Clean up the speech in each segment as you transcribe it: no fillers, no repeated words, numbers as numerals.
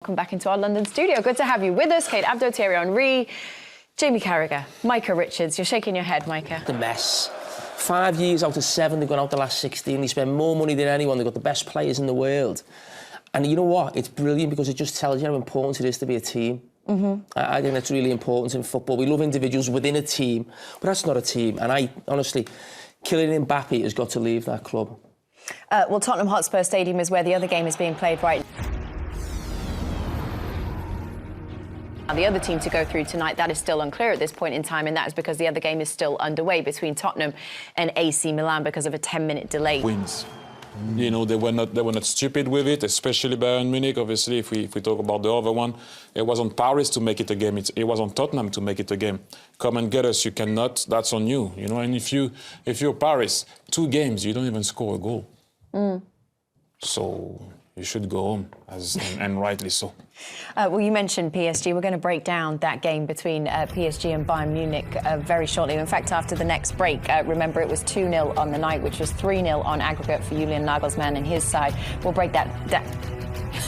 Welcome back into our London studio. Good to have you with us. Kate Abdo, Thierry Henry, Jamie Carragher, Micah Richards. You're shaking your head, Micah. The mess. 5 years out of 7, they've gone out the last 16. They spend more money than anyone. They've got the best players in the world. And you know what? It's brilliant because it just tells you how important it is to be a team. I think that's really important in football. We love individuals within a team, but that's not a team. And I, honestly, Kylian Mbappe has got to leave that club. Well, Tottenham Hotspur Stadium is where the other game is being played right now. The other team to go through tonight, that is still unclear at this point in time, and that is because the other game is still underway between Tottenham and AC Milan because of a 10-minute delay. Wins. You know, they were not stupid with it, especially Bayern Munich. Obviously, if we talk about the other one, it was on Paris to make it a game. It was on Tottenham to make it a game. Come and get us. You cannot. That's on you. You know, and if you're Paris, 2 games, you don't even score a goal. So you should go home, and rightly so. Well, you mentioned PSG. We're going to break down that game between PSG and Bayern Munich very shortly. In fact, after the next break, remember it was 2-0 on the night, which was 3-0 on aggregate for Julian Nagelsmann and his side. We'll break that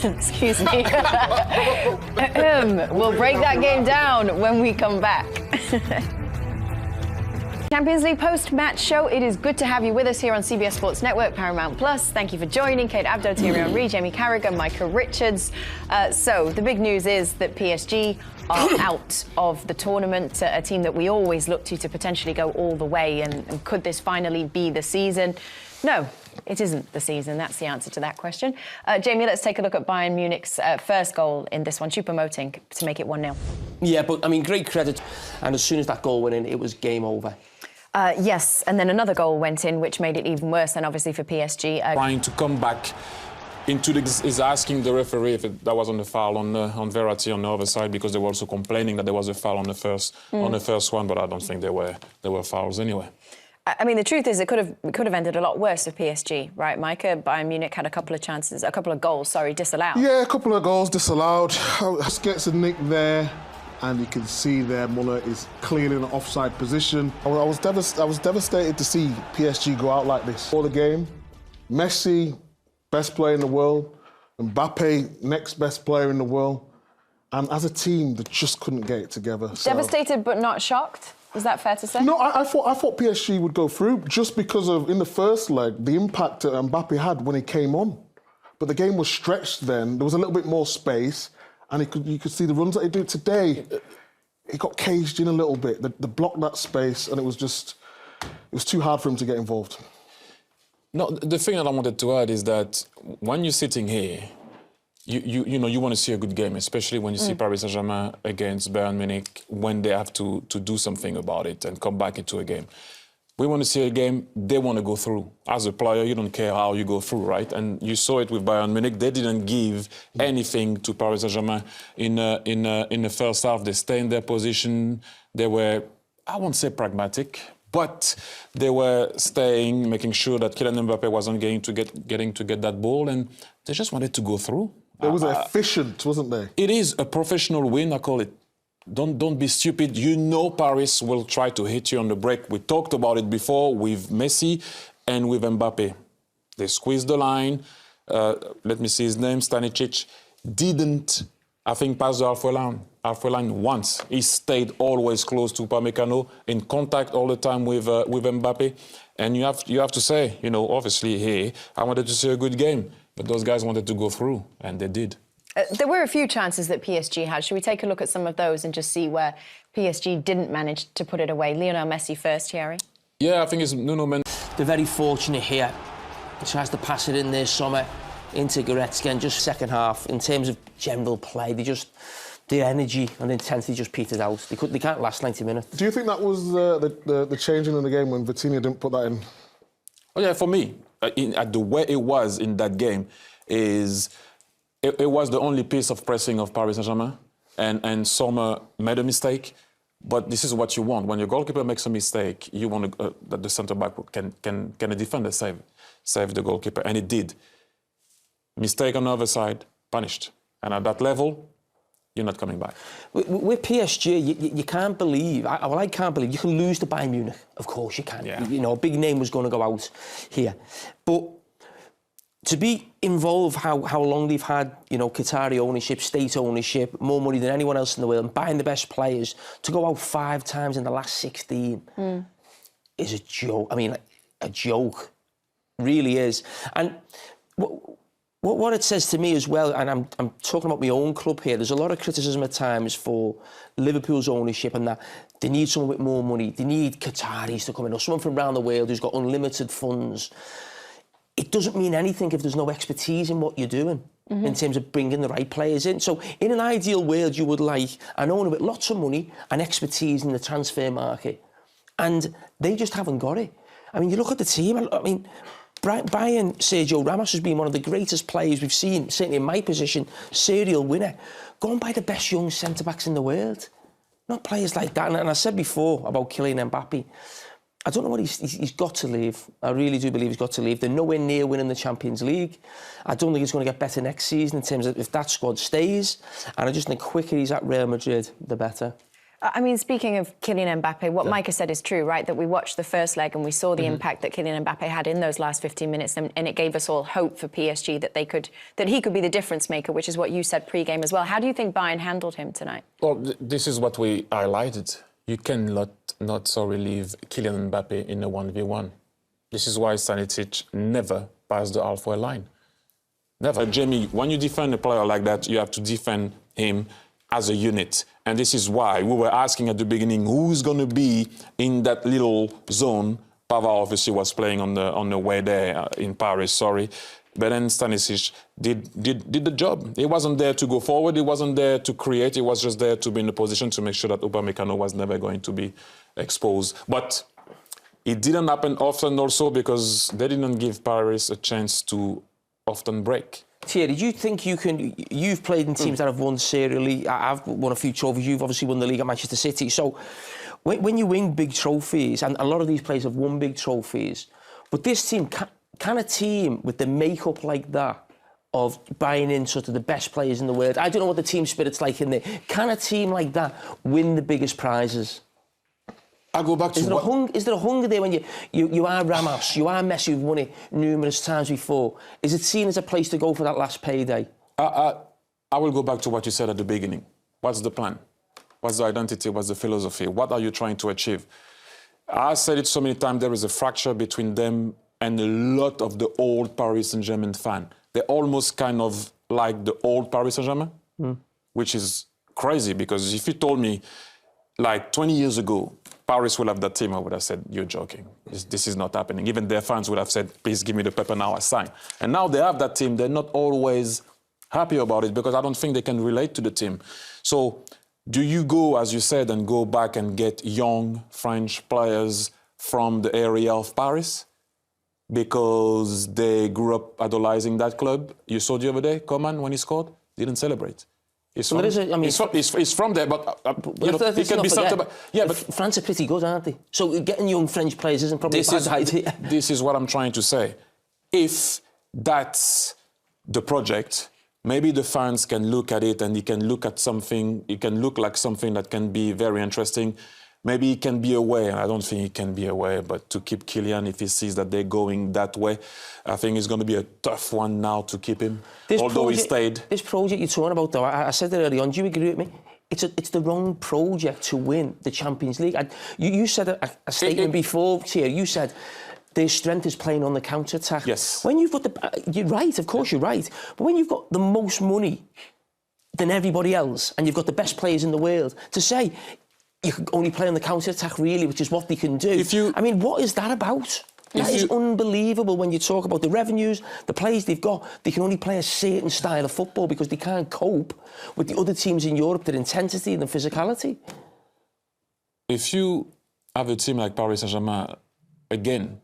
excuse me. We'll break that game down when we come back. Champions League post-match show. It is good to have you with us here on CBS Sports Network, Paramount Plus. Thank you for joining. Kate Abdo, Thierry Henry, Jamie Carragher, Micah Richards. So the big news is that PSG are out of the tournament, a team that we always look to potentially go all the way. And could this finally be the season? No, it isn't the season. That's the answer to that question. Jamie, let's take a look at Bayern Munich's first goal in this one. Choupo-Moting to make it 1-0. Yeah, but, I mean, great credit. And as soon as that goal went in, it was game over. Yes, and then another goal went in, which made it even worse, and obviously for PSG. Trying to come back into is asking the referee if that was on a foul on Verratti on the other side, because they were also complaining that there was a foul on the first one, but I don't think there were fouls anyway. I mean, the truth is, it could have ended a lot worse for PSG, right, Micah? Bayern Munich had a couple of goals, disallowed. Yeah, a couple of goals disallowed. Gets a nick there. And you can see there Muller is clearly in an offside position. I was devastated to see PSG go out like this. For the game, Messi, best player in the world, Mbappe, next best player in the world. And as a team, they just couldn't get it together. So. Devastated but not shocked? Is that fair to say? No, I thought PSG would go through just because of, in the first leg, the impact that Mbappe had when he came on. But the game was stretched then. There was a little bit more space. And you could see the runs that he did today. He got caged in a little bit. They blocked that space, and it was too hard for him to get involved. No, the thing that I wanted to add is that when you're sitting here, you want to see a good game, especially when you see Paris Saint-Germain against Bayern Munich, when they have to do something about it and come back into a game. We want to see a game, they want to go through. As a player, you don't care how you go through, right? And you saw it with Bayern Munich. They didn't give anything to Paris Saint-Germain in the first half. They stayed in their position. They were, I won't say pragmatic, but they were staying, making sure that Kylian Mbappe wasn't getting to get that ball, and they just wanted to go through. It was efficient, wasn't there? It is a professional win, I call it. Don't be stupid. You know Paris will try to hit you on the break. We talked about it before with Messi and with Mbappe. They squeezed the line. Let me see his name. Stanisic didn't, I think, pass the halfway line once. He stayed always close to Upamecano, in contact all the time with Mbappe. And you have to say, you know, obviously here, I wanted to see a good game, but those guys wanted to go through, and they did. There were a few chances that PSG had. Should we take a look at some of those and just see where PSG didn't manage to put it away? Lionel Messi first, Thierry. Yeah, I think it's Nuno Mendes. They're very fortunate here. He tries to pass it in there, Sommer, into Goretzka, and just second half, in terms of general play, their energy and intensity just petered out. They can't last 90 minutes. Do you think that was the changing in the game when Vitinha didn't put that in? Oh, yeah, for me, the way it was in that game is... It was the only piece of pressing of Paris Saint-Germain, and Sommer made a mistake. But this is what you want. When your goalkeeper makes a mistake, you want that the centre-back can a defender save the goalkeeper, and it did. Mistake on the other side, punished. And at that level, you're not coming back. With PSG, you can't believe, I can't believe, you can lose to Bayern Munich. Of course you can. Yeah. You know, a big name was going to go out here. But to be involved, how long they've had, Qatari ownership, state ownership, more money than anyone else in the world, and buying the best players, to go out 5 times in the last 16 is a joke. I mean, a joke, really is. And what it says to me as well, and I'm talking about my own club here, there's a lot of criticism at times for Liverpool's ownership and that they need someone with more money, they need Qataris to come in, or someone from around the world who's got unlimited funds. It doesn't mean anything if there's no expertise in what you're doing in terms of bringing the right players in. So in an ideal world, you would like an owner with lots of money and expertise in the transfer market. And they just haven't got it. I mean, you look at the team, I mean, buying Sergio Ramos has been one of the greatest players we've seen, certainly in my position, serial winner. Go and buy the best young centre-backs in the world. Not players like that. And I said before about Kylian Mbappe, I don't know what he's got to leave. I really do believe he's got to leave. They're nowhere near winning the Champions League. I don't think it's going to get better next season in terms of if that squad stays. And I just think the quicker he's at Real Madrid, the better. I mean, speaking of Kylian Mbappe, what Micah said is true, right? That we watched the first leg and we saw the impact that Kylian Mbappe had in those last 15 minutes, and it gave us all hope for PSG that he could be the difference maker, which is what you said pre-game as well. How do you think Bayern handled him tonight? Well, this is what we highlighted. You cannot not so leave Kylian Mbappe in a 1v1. This is why Stanisic never passed the halfway line. Never. Jamie, when you defend a player like that, you have to defend him as a unit. And this is why we were asking at the beginning who's going to be in that little zone. Pavard obviously was playing on the way there in Paris, sorry. But then Stanisic did the job. He wasn't there to go forward. He wasn't there to create. He was just there to be in a position to make sure that Upamecano was never going to be exposed. But it didn't happen often also because they didn't give Paris a chance to often break. Thierry, do you think you've played in teams that have won serially? I've won a few trophies. You've obviously won the league at Manchester City. So when you win big trophies, and a lot of these players have won big trophies, but this team, can a team with the makeup like that of buying in sort of the best players in the world, I don't know what the team spirit's like in there, can a team like that win the biggest prizes? I go back to is there a hunger there when you are Ramos, you are Messi, who've won it numerous times before? Is it seen as a place to go for that last payday? I will go back to what you said at the beginning. What's the plan? What's the identity? What's the philosophy? What are you trying to achieve? I said it so many times, there is a fracture between them and a lot of the old Paris Saint-Germain fan. They're almost kind of like the old Paris Saint-Germain, which is crazy because if you told me like 20 years ago, Paris will have that team, I would have said, you're joking. This is not happening. Even their fans would have said, please give me the paper now, I sign. And now they have that team. They're not always happy about it because I don't think they can relate to the team. So do you go, as you said, and go back and get young French players from the area of Paris because they grew up idolizing that club? You saw the other day, Coman, when he scored, didn't celebrate. He's from there, but he can be something. Yeah, but France are pretty good, aren't they? So getting young French players isn't probably a bad idea. This is what I'm trying to say. If that's the project, maybe the fans can look at it and he can look at something. It can look like something that can be very interesting. Maybe he can be away. I don't think he can be away, but to keep Kylian, if he sees that they're going that way, I think it's going to be a tough one now to keep him, although he stayed. This project you're talking about, though, I said it early on, do you agree with me? It's the wrong project to win the Champions League. You said a statement before, here, you said their strength is playing on the counter-attack. Yes. When you've got you're right, of course you're right, but when you've got the most money than everybody else and you've got the best players in the world, to say you can only play on the counter-attack, really, which is what they can do. I mean, what is that about? That is unbelievable when you talk about the revenues, the players they've got. They can only play a certain style of football because they can't cope with the other teams in Europe, their intensity and the physicality. If you have a team like Paris Saint-Germain, again,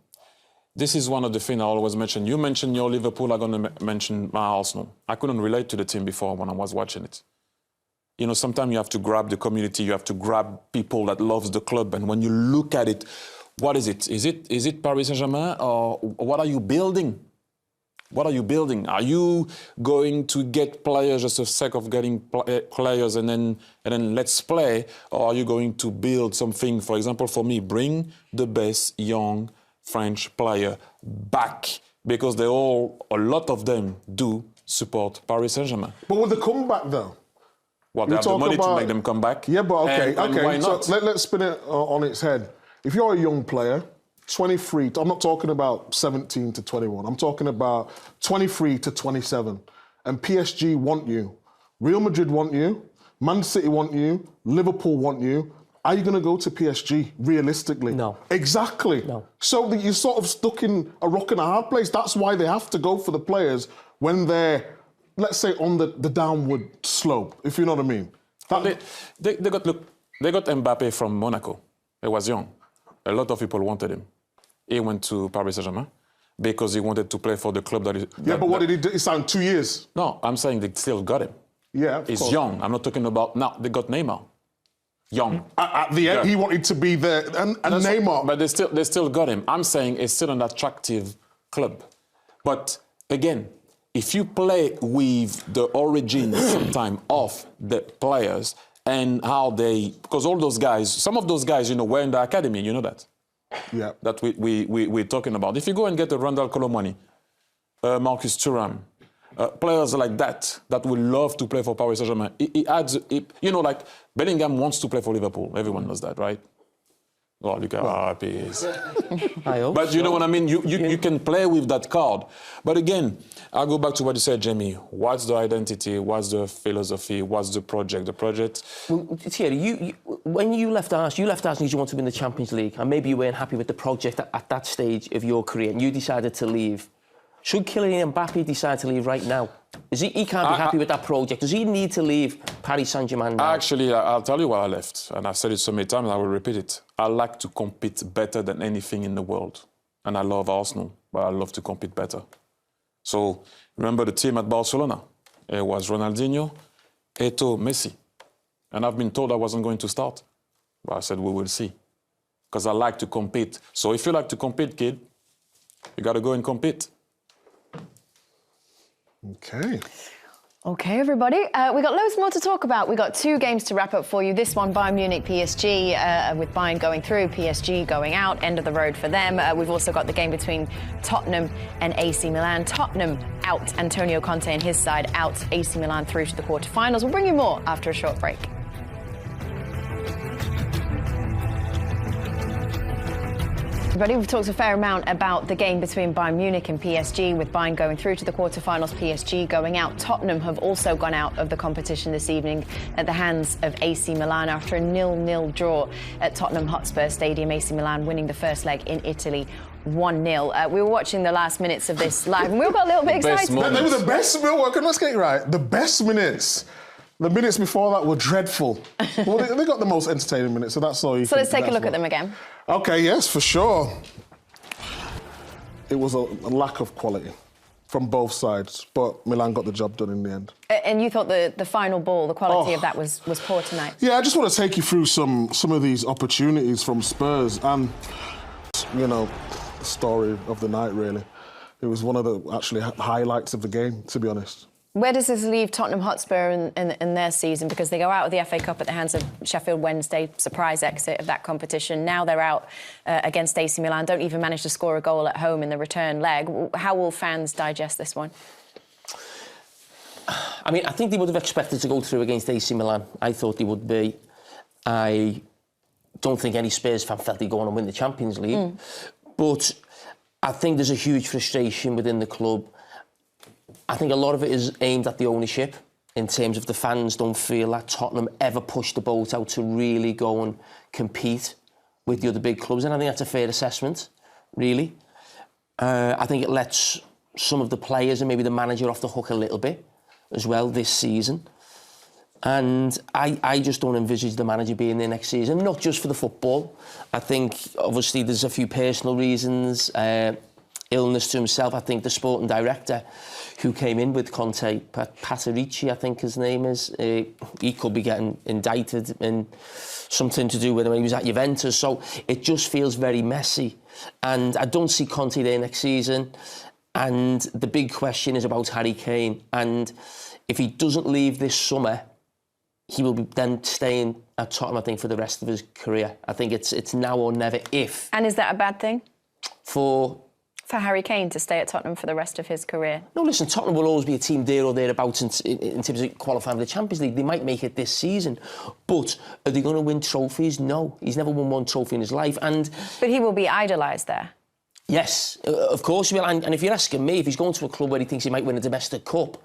this is one of the things I always mention. You mentioned your Liverpool, I'm going to mention my Arsenal. I couldn't relate to the team before when I was watching it. You know, sometimes you have to grab the community, you have to grab people that loves the club. And when you look at it, what is it? Is it Paris Saint-Germain, or what are you building? What are you building? Are you going to get players just for the sake of getting players and then let's play? Or are you going to build something, for example, for me, bring the best young French player back because a lot of them do support Paris Saint-Germain. But with the comeback, though? Well, they have the money to make them come back. Yeah, but okay. And why not? So let's spin it on its head. If you're a young player, 23, I'm not talking about 17 to 21, I'm talking about 23 to 27, and PSG want you, Real Madrid want you, Man City want you, Liverpool want you, are you going to go to PSG, realistically? No. Exactly. No. So you're sort of stuck in a rock and a hard place. That's why they have to go for the players when they're, let's say, on the downward slope, if you know what I mean. They got Mbappe from Monaco. He was young. A lot of people wanted him. He went to Paris Saint-Germain because he wanted to play for the club that... But what did he do? He signed 2 years. No, I'm saying they still got him. Yeah, He's young. I'm not talking about... Now, they got Neymar. Young. At the end, he wanted to be there, and Neymar. But they still got him. I'm saying it's still an attractive club. But again, if you play with the origins sometime of the players and how they... Because all those guys, some of those guys, were in the academy, you know that? Yeah. That we're talking about. If you go and get a Randall Colomwani, Marcus Thuram, players like that will love to play for Paris Saint-Germain. It adds, like Bellingham wants to play for Liverpool. Everyone knows that, right? Oh, look how happy he is. But you know what I mean? You can play with that card. But again, I'll go back to what you said, Jamie. What's the identity? What's the philosophy? What's the project? The project... Well, Thierry, when you left Arsenal because you wanted to win the Champions League, and maybe you weren't happy with the project at that stage of your career, and you decided to leave. Should Kylian Mbappe decide to leave right now? He can't be happy with that project. Does he need to leave Paris Saint-Germain now? Actually, I'll tell you why I left. And I've said it so many times, and I will repeat it. I like to compete better than anything in the world. And I love Arsenal, but I love to compete better. So, remember the team at Barcelona? It was Ronaldinho, Eto'o, Messi. And I've been told I wasn't going to start. But I said, we will see. Because I like to compete. So if you like to compete, kid, you got to go and compete. Okay. Okay, everybody. We got loads more to talk about. We got 2 games to wrap up for you. This one, Bayern Munich, PSG, with Bayern going through, PSG going out, end of the road for them. We've also got the game between Tottenham and AC Milan. Tottenham out, Antonio Conte and his side out, AC Milan through to the quarterfinals. We'll bring you more after a short break. Everybody, we've talked a fair amount about the game between Bayern Munich and PSG, with Bayern going through to the quarterfinals, PSG going out. Tottenham have also gone out of the competition this evening at the hands of AC Milan after a 0-0 draw at Tottenham Hotspur Stadium. AC Milan winning the first leg in Italy 1-0. We were watching the last minutes of this live and we all got a little bit excited. They were the best. Let's get it right. The best minutes. The minutes before that were dreadful. Well, they got the most entertaining minutes, so that's all you So let's take a look at them again. Okay, yes, for sure. It was a lack of quality from both sides, but Milan got the job done in the end. And you thought the final ball, the quality of that was poor tonight? Yeah, I just want to take you through some of these opportunities from Spurs and, the story of the night, really. It was one of the actually highlights of the game, to be honest. Where does this leave Tottenham Hotspur in their season? Because they go out of the FA Cup at the hands of Sheffield Wednesday, surprise exit of that competition. Now they're out against AC Milan, don't even manage to score a goal at home in the return leg. How will fans digest this one? I mean, I think they would have expected to go through against AC Milan. I thought they would be. I don't think any Spurs fan felt they'd go on and win the Champions League. But I think there's a huge frustration within the club. I think a lot of it is aimed at the ownership in terms of the fans don't feel that Tottenham ever pushed the boat out to really go and compete with the other big clubs. And I think that's a fair assessment, really. I think it lets some of the players and maybe the manager off the hook a little bit as well this season. And I just don't envisage the manager being there next season, not just for the football. I think, obviously, there's a few personal reasons, illness to himself. I think the sporting director who came in with Conte, Patrici, I think his name is, he could be getting indicted in something to do with when he was at Juventus. So it just feels very messy. And I don't see Conte there next season. And the big question is about Harry Kane. And if he doesn't leave this summer, he will be then staying at Tottenham, I think, for the rest of his career. I think it's now or never if. And is that a bad thing? For for Harry Kane to stay at Tottenham for the rest of his career? No, listen, Tottenham will always be a team there or thereabouts in terms of qualifying for the Champions League. They might make it this season, but are they going to win trophies? No, he's never won one trophy in his life. But he will be idolised there. Yes, of course he will. And if you're asking me, if he's going to a club where he thinks he might win a domestic cup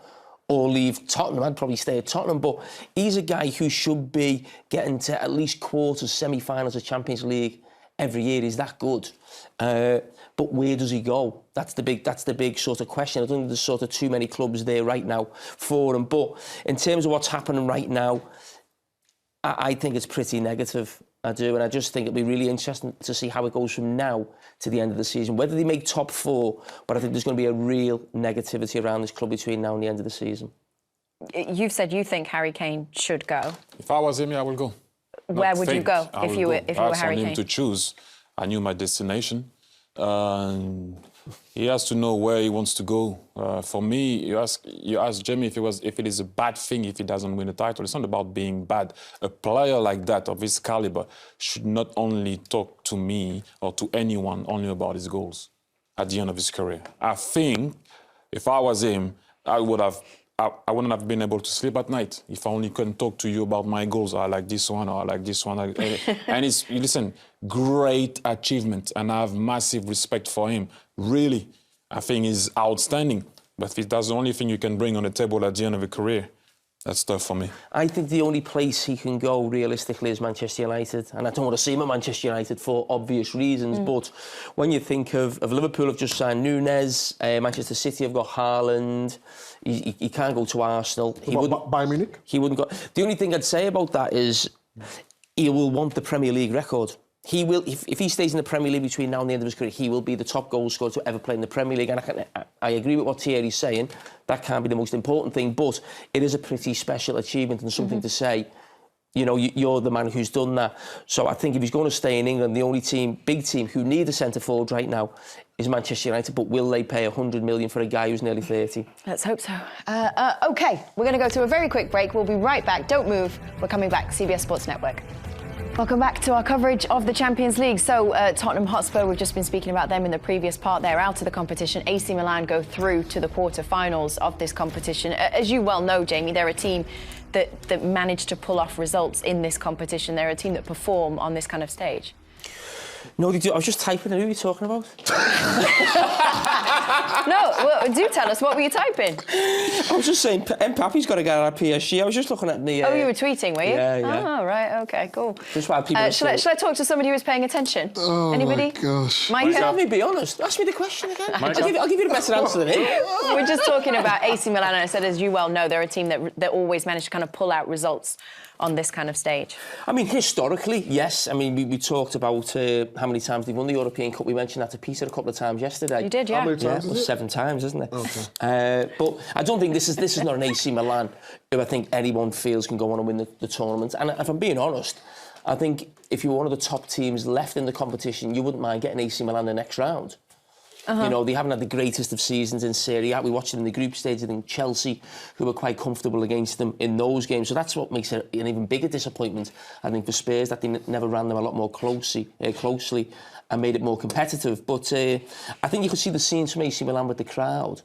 or leave Tottenham, I'd probably stay at Tottenham. But he's a guy who should be getting to at least quarters, semi-finals of Champions League every year. He's that good. But where does he go? That's the big sort of question. I don't think there's sort of too many clubs there right now for him. But in terms of what's happening right now, I think it's pretty negative. I do, and I just think it'll be really interesting to see how it goes from now to the end of the season. Whether they make top 4, but I think there's going to be a real negativity around this club between now and the end of the season. You've said you think Harry Kane should go. If I was him, I would go. Where would you go if you were Harry Kane? That's on him to choose. I knew my destination. He has to know where he wants to go. For me, you ask Jamie if it is a bad thing if he doesn't win a title. It's not about being bad. A player like that, of his caliber, should not only talk to me or to anyone only about his goals at the end of his career. I think if I was him, I wouldn't have been able to sleep at night if I only couldn't talk to you about my goals. I like this one, or I like this one. And listen, great achievement, and I have massive respect for him. Really, I think he's outstanding. But if that's the only thing you can bring on the table at the end of a career, that's tough for me. I think the only place he can go realistically is Manchester United, and I don't want to see him at Manchester United for obvious reasons. But when you think of Liverpool have just signed Núñez, Manchester City have got Haaland. He can't go to Arsenal. Bayern Munich? He wouldn't go. The only thing I'd say about that is he will want the Premier League record. He will, if he stays in the Premier League between now and the end of his career, he will be the top goal scorer to ever play in the Premier League. And I agree with what Thierry's saying. That can't be the most important thing, but it is a pretty special achievement and something to say, you know, you're the man who's done that. So I think if he's going to stay in England, the only big team who need a centre-forward right now is Manchester United. But will they pay 100 million for a guy who's nearly 30? Let's hope so. OK, we're going to go to a very quick break. We'll be right back. Don't move. We're coming back. CBS Sports Network. Welcome back to our coverage of the Champions League. So Tottenham Hotspur, we've just been speaking about them in the previous part. They're out of the competition. AC Milan go through to the quarter-finals of this competition. As you well know, Jamie, they're a team that managed to pull off results in this competition. They're a team that perform on this kind of stage. No, I was just typing. Who are you talking about? No, well, do tell us. What were you typing? I was just saying, Mbappe's got to get out of PSG. I was just looking at the... Oh, you were tweeting, were you? Yeah. Oh, right, OK, cool. Just while people shall I talk to somebody who was paying attention? Oh, anybody? my gosh. Micah? Have me be honest. Ask me the question again. I'll give you a better answer than him. We're just talking about AC Milan, and I said, as you well know, they're a team that always manage to kind of pull out results on this kind of stage. I mean, historically, yes. I mean, we talked about how many times they've won the European Cup. We mentioned that to Peter a couple of times yesterday. You did, yeah. How many times is it? 7 times, isn't it? Okay. But I don't think this is not an AC Milan who I think anyone feels can go on and win the tournament. And if I'm being honest, I think if you were one of the top teams left in the competition, you wouldn't mind getting AC Milan the next round. You know, they haven't had the greatest of seasons in Serie A. We watched them in the group stage. I think Chelsea, who were quite comfortable against them in those games. So that's what makes it an even bigger disappointment, I think, for Spurs, that they never ran them a lot more closely and made it more competitive. But I think you could see the scenes from AC Milan with the crowd.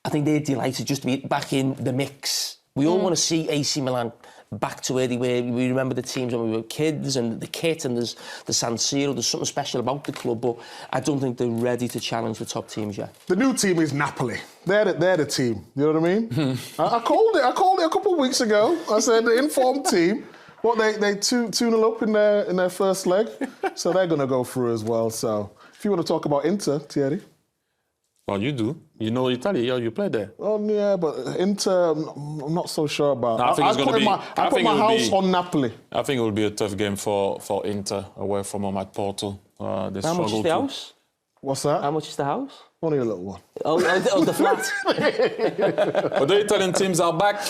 I think they're delighted just to be back in the mix. We all want to see AC Milan back to where they were. We remember the teams when we were kids and the kit and there's the San Siro. There's something special about the club, but I don't think they're ready to challenge the top teams yet. The new team is Napoli. They're the team. You know what I mean? I called it a couple of weeks ago. I said the informed team. Well, they 2-0 up in their first leg, so they're going to go through as well. So if you want to talk about Inter, Thierry. Well, you do. You know Italy, you play there. Oh, yeah, but Inter, I'm not so sure about. No, I put my house on Napoli. I think it will be a tough game for Inter away from home at Porto. How much is the house? What's that? How much is the house? Only a little one. Oh, the flat. But the Italian teams are back.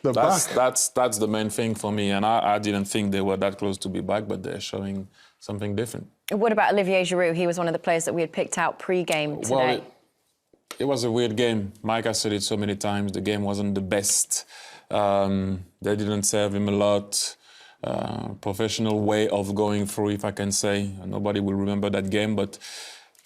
That's That's the main thing for me. And I didn't think they were that close to be back, but they're showing something different. What about Olivier Giroud? He was one of the players that we had picked out pre-game today. Well, it was a weird game. Micah said it so many times. The game wasn't the best. They didn't serve him a lot. Professional way of going through, if I can say. Nobody will remember that game, but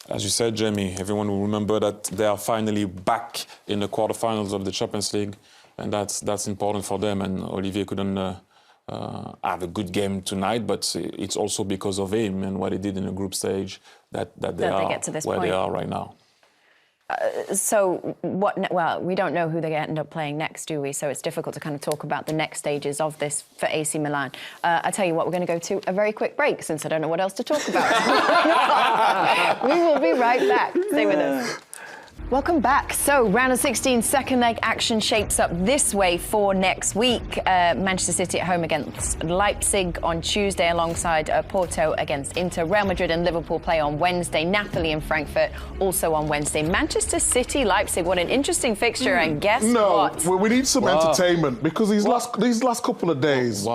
As you said, Jamie, everyone will remember that they are finally back in the quarterfinals of the Champions League, and that's important for them. And Olivier couldn't have a good game tonight, but it's also because of him and what he did in the group stage that they get to this where point. they are right now. So well, we don't know who they end up playing next, do we? So it's difficult to kind of talk about the next stages of this for AC Milan. I tell you what, we're going to go to a very quick break since I don't know what else to talk about. We will be right back. Stay with us. Welcome back. So, round of 16, second leg action shapes up this way for next week. Manchester City at home against Leipzig on Tuesday, alongside Porto against Inter. Real Madrid and Liverpool play on Wednesday. Napoli and Frankfurt also on Wednesday. Manchester City, Leipzig, what an interesting fixture. And guess what? No, we need some entertainment because these last couple of days.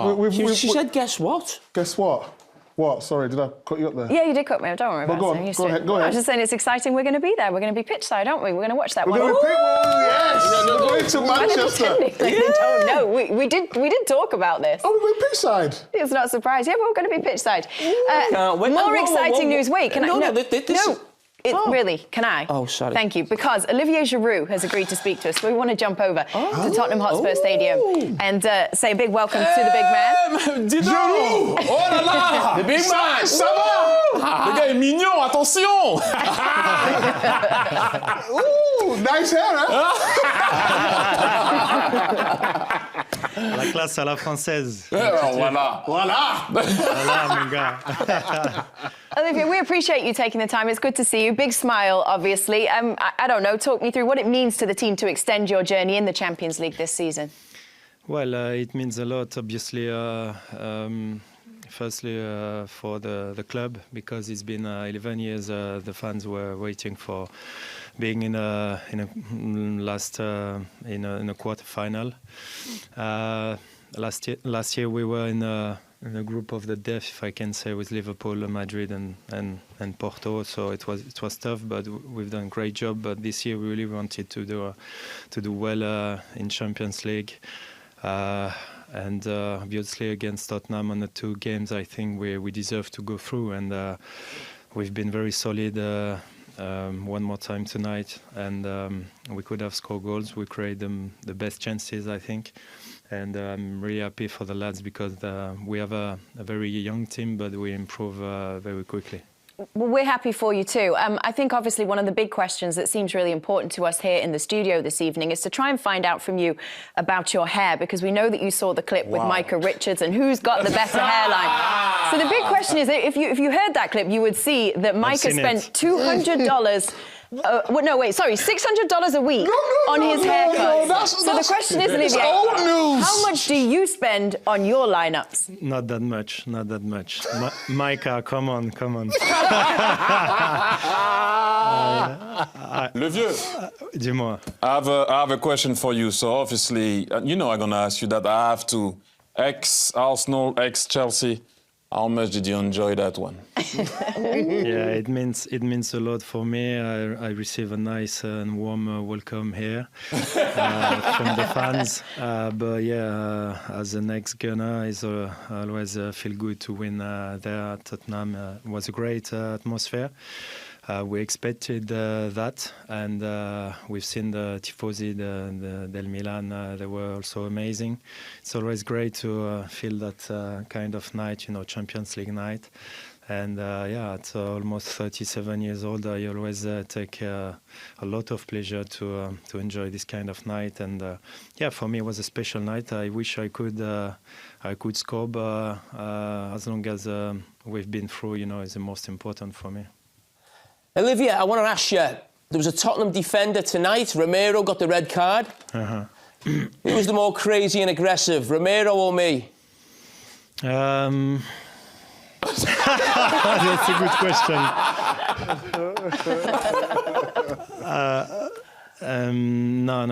She said, guess what? Guess what? What? Sorry, did I cut you up there? Yeah, you did cut me. Don't worry about it. Go ahead. I was just saying it's exciting. We're going to be there. We're going to be pitch side, aren't we? We're going to watch that one. We're going to yes! We're going to Manchester. They don't know. We did talk about this. Oh, we're going pitch side. It's not a surprise. Yeah, but we're going to be pitch side. More exciting news. Wait, can I? No. Really, can I? Oh, sorry. Thank you. Because Olivier Giroud has agreed to speak to us. So we want to jump over to Tottenham Hotspur Stadium and say a big welcome to the big man. Giroud! Oh là là! The big man! Ça va? Le gars est mignon, attention! Ooh, nice hair, hein? La classe à la française. Voilà. Voilà, mon gars. Olivier, we appreciate you taking the time. It's good to see you. Big smile, obviously. I don't know, talk me through what it means to the team to extend your journey in the Champions League this season. Well, it means a lot, obviously. Firstly, for the club, because it's been 11 years the fans were waiting for being in a quarterfinal. Last year we were in a group of the death, if I can say, with Liverpool, Madrid, and Porto. So it was tough, but we've done a great job. But this year we really wanted to do well in Champions League. And obviously against Tottenham on the two games, I think we deserve to go through, and we've been very solid one more time tonight, and we could have scored goals. We created the best chances, I think, and I'm really happy for the lads because we have a very young team, but we improve very quickly. Well, we're happy for you too. I think obviously one of the big questions that seems really important to us here in the studio this evening is to try and find out from you about your hair, because we know that you saw the clip with Micah Richards and who's got the better hairline. So the big question is, if you heard that clip, you would see that Micah spent $200. $600 a week on his haircut. So the question is, Olivier, how much do you spend on your lineups? Not that much. Micah, come on. Le vieux. Dis-moi. I have a question for you. So obviously, I'm going to ask you that. I have to. Ex-Arsenal, ex-Chelsea. How much did you enjoy that one? Yeah, it means a lot for me. I receive a nice and warm welcome here from the fans. But yeah, as an ex-Gunner, I always feel good to win there at Tottenham. It was a great atmosphere. We expected that, and we've seen the Tifosi del Milan. They were also amazing. It's always great to feel that kind of night, Champions League night. And at almost 37 years old, I always take a lot of pleasure to enjoy this kind of night. And for me, it was a special night. I wish I could score, but as long as we've been through, is the most important for me. Olivier, I want to ask you, there was a Tottenham defender tonight. Romero got the red card. Who was the more crazy and aggressive, Romero or me? That's a good question. No.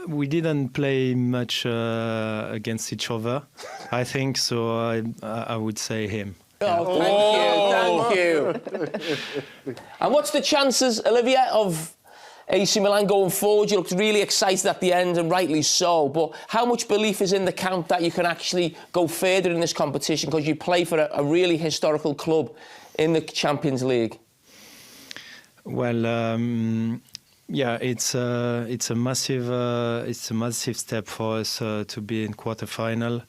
We didn't play much against each other, I think, so I would say him. Oh, thank you. And what's the chances, Olivier, of AC Milan going forward? You looked really excited at the end, and rightly so, but how much belief is in the camp that you can actually go further in this competition because you play for a really historical club in the Champions League? Well, yeah, it's a massive step for us to be in quarterfinal,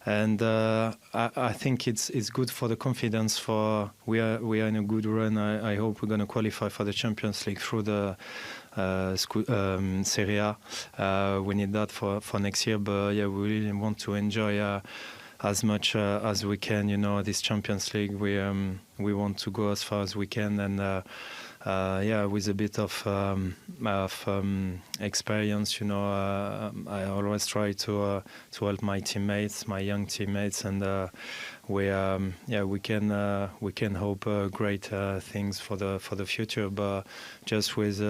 and I think it's good for the confidence. We are in a good run. I hope we're going to qualify for the Champions League through the Serie A. We need that for next year, but yeah, we really want to enjoy as much as we can. This Champions League, we want to go as far as we can, and yeah, with a bit of experience, I always try to help my teammates, my young teammates, and we can hope great things for the future. But just with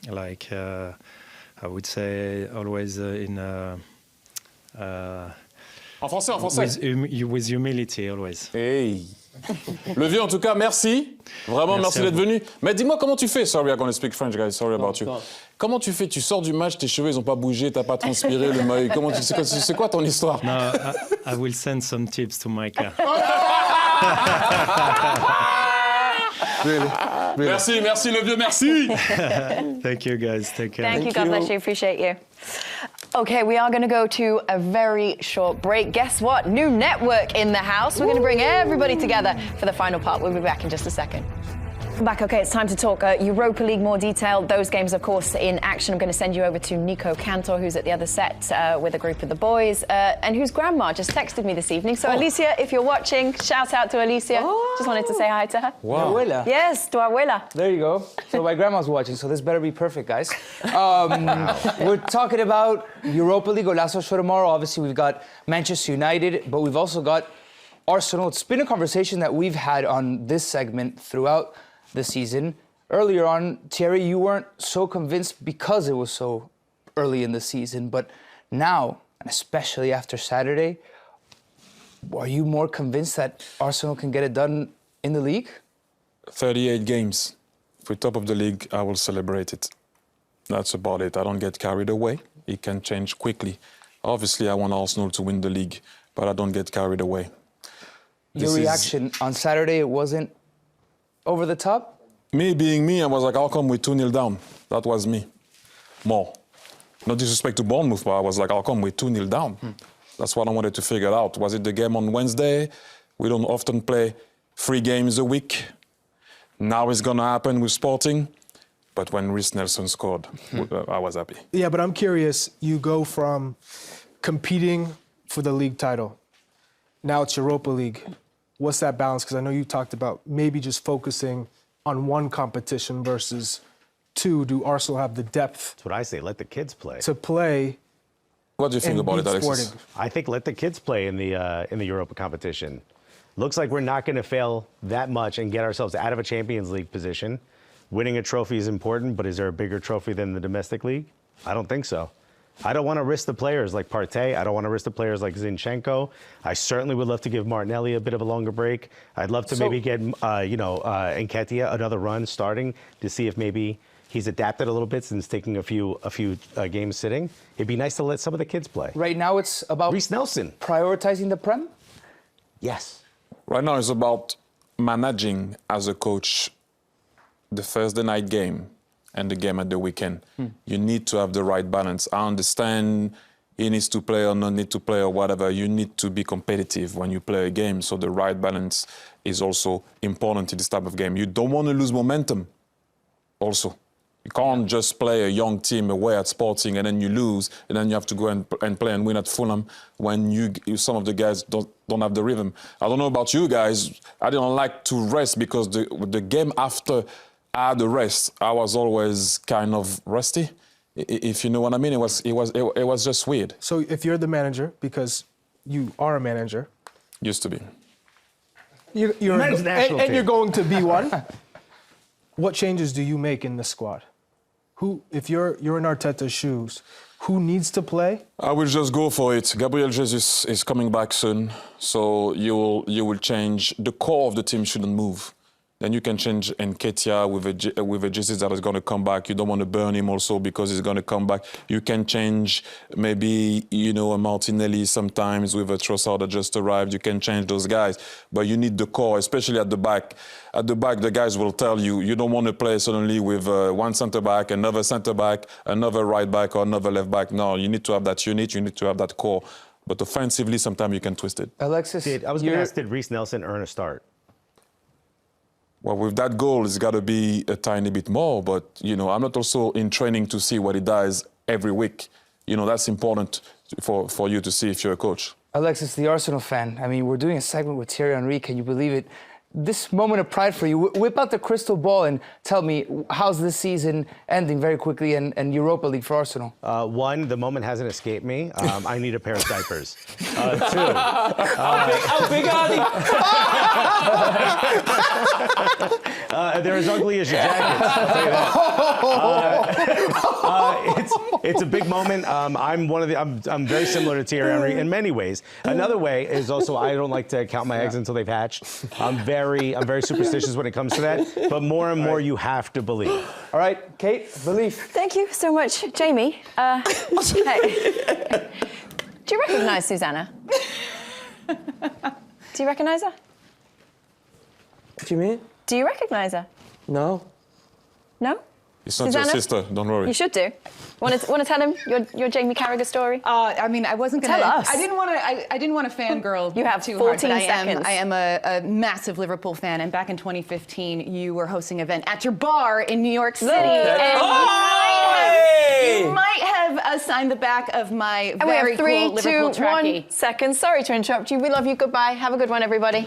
like I would say always En français. with humility always. Hey. Le vieux, en tout cas, merci. Vraiment, merci d'être venu. Mais dis-moi, comment tu fais? Sorry, I'm going to speak French, guys. Sorry about you. Comment tu fais? Tu sors du match, tes cheveux, ils n'ont pas bougé, t'as pas transpiré, le maillot. C'est quoi ton histoire? No, I will send some tips to Micah. Really? Merci, le vieux, merci. Thank you, guys. Take care. Thank you. God bless you. Appreciate you. Okay, we are going to go to a very short break. Guess what? New network in the house. We're going to bring everybody together for the final part. We'll be back in just a second. Back, okay, it's time to talk Europa League, more detail. Those games, of course, in action. I'm going to send you over to Nico Cantor, who's at the other set with a group of the boys, and whose grandma just texted me this evening. So, Alicia, if you're watching, shout out to Alicia. Just wanted to say hi to her. Wow. Abuela. Yes, to abuela. There you go. So my grandma's watching, so this better be perfect, guys. We're talking about Europa League, Golazo show tomorrow. Obviously, we've got Manchester United, but we've also got Arsenal. It's been a conversation that we've had on this segment throughout the season. Earlier on, Thierry, you weren't so convinced because it was so early in the season, but now, and especially after Saturday, are you more convinced that Arsenal can get it done in the league? 38 games. If we're top of the league, I will celebrate it. That's about it. I don't get carried away. It can change quickly. Obviously, I want Arsenal to win the league, but I don't get carried away. Your reaction on Saturday, it wasn't over the top? Me being me, I was like, how come we're 2-0 down? That was me. More. No disrespect to Bournemouth, but I was like, how come we're 2-0 down? That's what I wanted to figure out. Was it the game on Wednesday? We don't often play 3 games a week. Now it's going to happen with Sporting. But when Reece Nelson scored, I was happy. Yeah, but I'm curious. You go from competing for the league title. Now it's Europa League. What's that balance? Because I know you talked about maybe just focusing on one competition versus 2. Do Arsenal have the depth? That's what I say. Let the kids play. To play. What do you think about it, Alexis? I think let the kids play in the Europa competition. Looks like we're not going to fail that much and get ourselves out of a Champions League position. Winning a trophy is important, but is there a bigger trophy than the domestic league? I don't think so. I don't want to risk the players like Partey. I don't want to risk the players like Zinchenko. I certainly would love to give Martinelli a bit of a longer break. I'd love to maybe get, Nketiah another run starting to see if maybe he's adapted a little bit since taking a few games sitting. It'd be nice to let some of the kids play. Right now it's about Reece Nelson. Prioritizing the Prem? Yes. Right now it's about managing as a coach the Thursday night game and the game at the weekend. You need to have the right balance. I understand he needs to play or not need to play or whatever. You need to be competitive when you play a game, so the right balance is also important in this type of game. You don't want to lose momentum also. You can't just play a young team away at Sporting and then you lose, and then you have to go and play and win at Fulham when some of the guys don't have the rhythm. I don't know about you guys. I didn't like to rest because the game after I had the rest, I was always kind of rusty. If you know what I mean, it was just weird. So if you're the manager, because you are a manager. Used to be. You're Men's national team. and you're going to be one. What changes do you make in the squad? If you're in Arteta's shoes, who needs to play? I will just go for it. Gabriel Jesus is coming back soon, so you will change. The core of the team shouldn't move. then you can change Nketiah with a Jesus that is going to come back. You don't want to burn him also because he's going to come back. You can change maybe, you know, a Martinelli sometimes with a Trossard that just arrived. You can change those guys, but you need the core, especially at the back. At the back, the guys will tell you, you don't want to play suddenly with one centre-back, another centre-back, another right-back or another left-back. No, you need to have that unit, you need to have that core. But offensively, sometimes you can twist it. Alexis, I was going to ask, did Reece Nelson earn a start? Well, with that goal, it's got to be a tiny bit more. But, you know, I'm not also in training to see what he does every week. You know, that's important for you to see if you're a coach. Alexis, the Arsenal fan. I mean, we're doing a segment with Thierry Henry. Can you believe it? This moment of pride for you. Whip out the crystal ball and tell me, how's this season ending very quickly and Europa League for Arsenal? One, the moment hasn't escaped me. I need a pair of diapers. Two, How big are they? they're as ugly as your jackets. I'll tell you that. It's a big moment. I'm very similar to Thierry Henry in many ways. Another way is also I don't like to count my eggs until they've hatched. I'm very superstitious when it comes to that. But more and more, you have to believe. All right, Kate, belief. Thank you so much, Jamie. Hey. Do you recognise Susanna? Do you recognise her? What do you mean? Do you recognise her? No. No? It's not Susanna? your sister, don't worry. You should do. Want to tell him your Jamie Carragher story? I mean, I wasn't going to. Tell us. I didn't want to fangirl. You have too 14 hard, but seconds. I am a massive Liverpool fan, and back in 2015, you were hosting an event at your bar in New York City, and you might have signed the back of my And we very have 3, cool Liverpool 2, trackie. 1 second. Sorry to interrupt you. We love you. Goodbye. Have a good one, everybody.